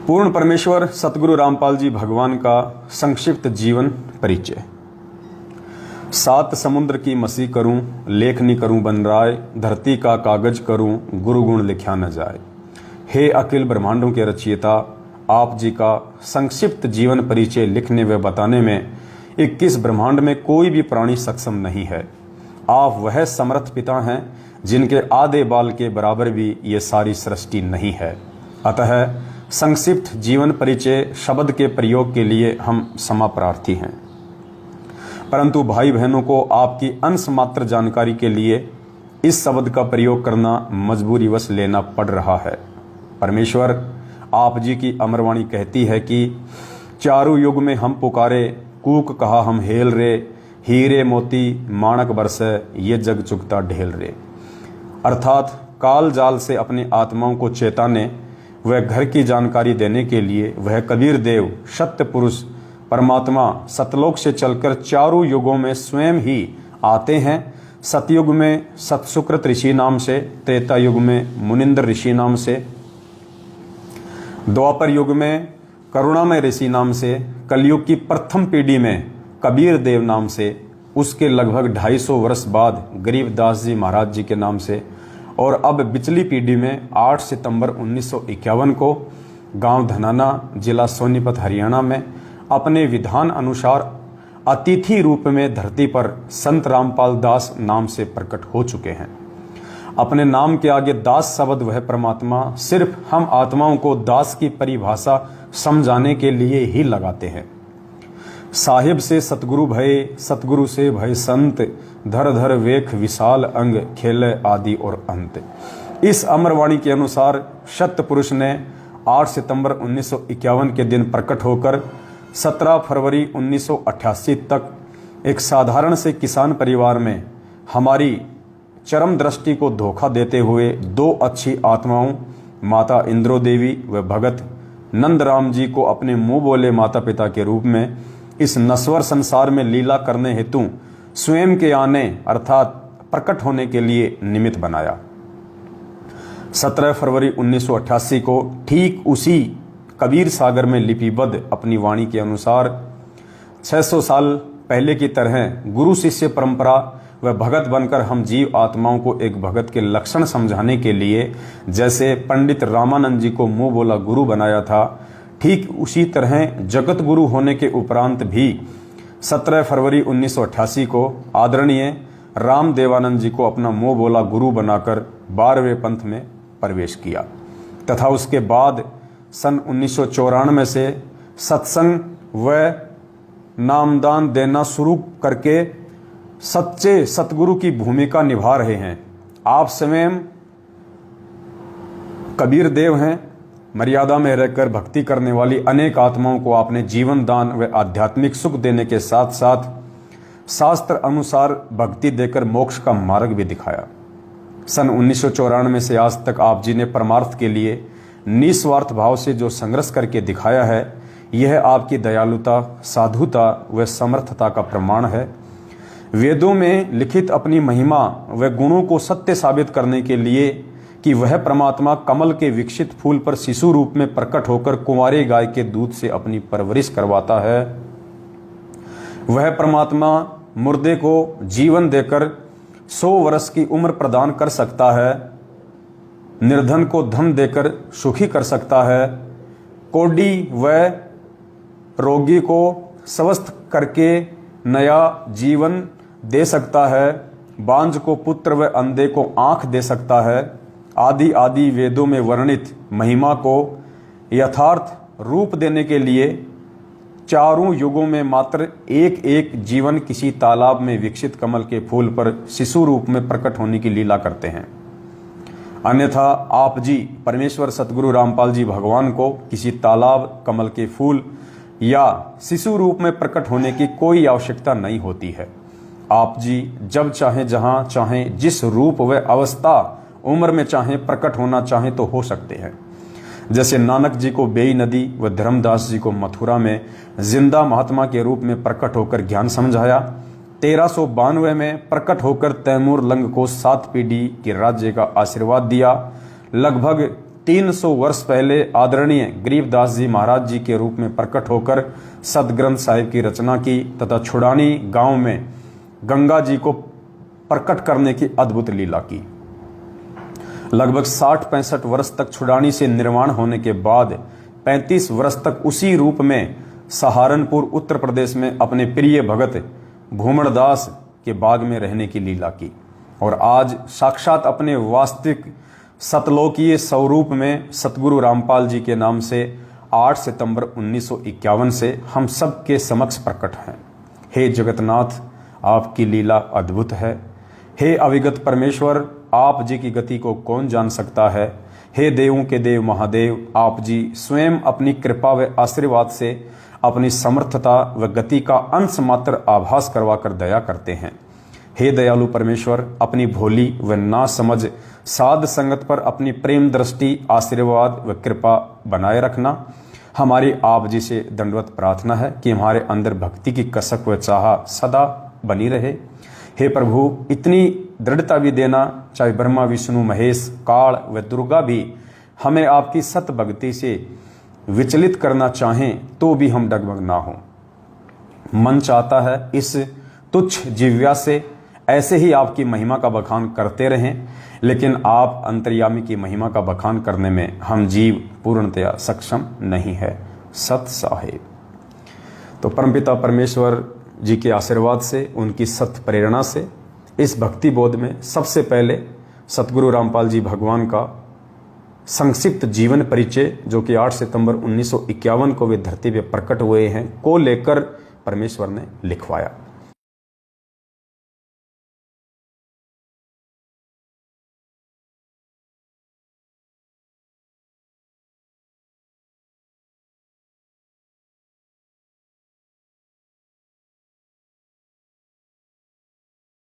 पूर्ण परमेश्वर सतगुरु रामपाल जी भगवान का संक्षिप्त जीवन परिचय। सात समुद्र की मसी करूं, लेखनी करूं बनराय, धरती का कागज करूं, गुरु गुण लिख्या न जाए। हे अखिल ब्रह्मांडों के रचयिता, आप जी का संक्षिप्त जीवन परिचय लिखने व बताने में 21 ब्रह्मांड में कोई भी प्राणी सक्षम नहीं है। आप वह समर्थ पिता हैं जिनके आधे बाल के बराबर भी ये सारी सृष्टि नहीं है। अतः संक्षिप्त जीवन परिचय शब्द के प्रयोग के लिए हम क्षमा प्रार्थी हैं, परंतु भाई बहनों को आपकी अंश मात्र जानकारी के लिए इस शब्द का प्रयोग करना मजबूरीवश लेना पड़ रहा है। परमेश्वर आप जी की अमरवाणी कहती है कि चारों युग में हम पुकारे, कूक कहा हम हेल रे, हीरे मोती माणक बरसे, ये जग चुकता ढेल रे। अर्थात काल जाल से अपनी आत्माओं को चेताने वह घर की जानकारी देने के लिए वह कबीर देव सत्य पुरुष परमात्मा सतलोक से चलकर चारों युगों में स्वयं ही आते हैं। सतयुग में सतसुकृत ऋषि नाम से, त्रेता युग में मुनिंद्र ऋषि नाम से, द्वापर युग में करुणामय ऋषि नाम से, कलयुग की प्रथम पीढ़ी में कबीर देव नाम से, उसके लगभग 250 वर्ष बाद गरीबदास जी महाराज जी के नाम से, और अब बिचली पीढ़ी में 8 सितंबर 1951 को गांव धनाना, जिला सोनीपत, हरियाणा में अपने विधान अनुसार अतिथि रूप में धरती पर संत रामपाल दास नाम से प्रकट हो चुके हैं। अपने नाम के आगे दास शब्द वह परमात्मा सिर्फ हम आत्माओं को दास की परिभाषा समझाने के लिए ही लगाते हैं। साहिब से सतगुरु भय, सतगुरु से भय संत, धर धर वेख विशाल अंग, खेले आदि और अंत। इस अमरवाणी के अनुसार सत्य पुरुष ने 8 सितंबर 1951 के दिन प्रकट होकर 17 फरवरी 1988 तक एक साधारण से किसान परिवार में हमारी चरम दृष्टि को धोखा देते हुए 2 अच्छी आत्माओं माता इंद्रो देवी व भगत नंदराम जी को अपने मुंह बोले माता पिता के रूप में इस नश्वर संसार में लीला करने हेतु स्वयं के आने अर्थात प्रकट होने के लिए निमित्त बनाया। 17 फरवरी 1988 को ठीक उसी कबीर सागर में लिपिबद्ध अपनी वाणी के अनुसार 600 साल पहले की तरह गुरु शिष्य परंपरा व भगत बनकर हम जीव आत्माओं को एक भगत के लक्षण समझाने के लिए जैसे पंडित रामानंद जी को मुंह बोला गुरु बनाया था, ठीक उसी तरह जगत गुरु होने के उपरांत भी 17 फरवरी 1988 को आदरणीय राम देवानंद जी को अपना मुंह बोला गुरु बनाकर 12वें पंथ में प्रवेश किया तथा उसके बाद सन 1994 से सत्संग व नामदान देना शुरू करके सच्चे सतगुरु की भूमिका निभा रहे हैं। आप स्वयं कबीर देव हैं। मर्यादा में रहकर भक्ति करने वाली अनेक आत्माओं को आपने जीवन दान व आध्यात्मिक सुख देने के साथ साथ शास्त्र अनुसार भक्ति देकर मोक्ष का मार्ग भी दिखाया। सन 1994 से आज तक आप जी ने परमार्थ के लिए निस्वार्थ भाव से जो संघर्ष करके दिखाया है, यह आपकी दयालुता, साधुता व समर्थता का प्रमाण है। वेदों में लिखित अपनी महिमा व गुणों को सत्य साबित करने के लिए कि वह परमात्मा कमल के विकसित फूल पर शिशु रूप में प्रकट होकर कुंवारे गाय के दूध से अपनी परवरिश करवाता है, वह परमात्मा मुर्दे को जीवन देकर 100 वर्ष की उम्र प्रदान कर सकता है, निर्धन को धन देकर सुखी कर सकता है, कोढ़ी व रोगी को स्वस्थ करके नया जीवन दे सकता है, बांझ को पुत्र व अंधे को आंख दे सकता है, आदि आदि वेदों में वर्णित महिमा को यथार्थ रूप देने के लिए चारों युगों में मात्र एक एक जीवन किसी तालाब में विकसित कमल के फूल पर शिशु रूप में प्रकट होने की लीला करते हैं। अन्यथा आप जी परमेश्वर सतगुरु रामपाल जी भगवान को किसी तालाब, कमल के फूल या शिशु रूप में प्रकट होने की कोई आवश्यकता नहीं होती है। आप जी जब चाहें, जहां चाहें, जिस रूप व अवस्था उम्र में चाहें प्रकट होना चाहें तो हो सकते हैं। जैसे नानक जी को बेई नदी व धर्मदास जी को मथुरा में जिंदा महात्मा के रूप में प्रकट होकर ज्ञान समझाया, 1392 में प्रकट होकर तैमूर लंग को 7 पीढ़ी के राज्य का आशीर्वाद दिया, लगभग 300 वर्ष पहले आदरणीय गरीबदास जी महाराज जी के रूप में प्रकट होकर सदग्रंथ साहिब की रचना की तथा छुड़ानी गांव में गंगा जी को प्रकट करने की अद्भुत लीला की। लगभग 60-65 वर्ष तक छुड़ानी से निर्माण होने के बाद 35 वर्ष तक उसी रूप में सहारनपुर उत्तर प्रदेश में अपने प्रिय भगत भूमणदास के बाग में रहने की लीला की और आज साक्षात अपने वास्तविक सतलोकीय स्वरूप में सतगुरु रामपाल जी के नाम से 8 सितंबर 1951 से हम सब के समक्ष प्रकट हैं। हे जगतनाथ, आपकी लीला अद्भुत है। हे अविगत परमेश्वर, आप जी की गति को कौन जान सकता है। हे देवों के देव महादेव, आप जी स्वयं अपनी कृपा व आशीर्वाद से अपनी समर्थता व गति का अंश मात्र आभास करवा कर दया करते हैं। हे दयालु परमेश्वर, अपनी भोली व ना समझ साध संगत पर अपनी प्रेम दृष्टि, आशीर्वाद व कृपा बनाए रखना। हमारी आप जी से दंडवत प्रार्थना है कि हमारे अंदर भक्ति की कसक व चाह सदा बनी रहे। हे प्रभु, इतनी दृढ़ता भी देना चाहे ब्रह्मा विष्णु महेश काल व दुर्गा भी हमें आपकी सत भक्ति से विचलित करना चाहें तो भी हम डगमग ना हो। मन चाहता है इस तुच्छ जिव्या से ऐसे ही आपकी महिमा का बखान करते रहें, लेकिन आप अंतर्यामी की महिमा का बखान करने में हम जीव पूर्णतया सक्षम नहीं है। सत साहेब। तो परमपिता परमेश्वर जी के आशीर्वाद से, उनकी सत प्रेरणा से इस भक्ति बोध में सबसे पहले सतगुरु रामपाल जी भगवान का संक्षिप्त जीवन परिचय, जो कि 8 सितंबर 1951 को वे धरती पे प्रकट हुए हैं, को लेकर परमेश्वर ने लिखवाया।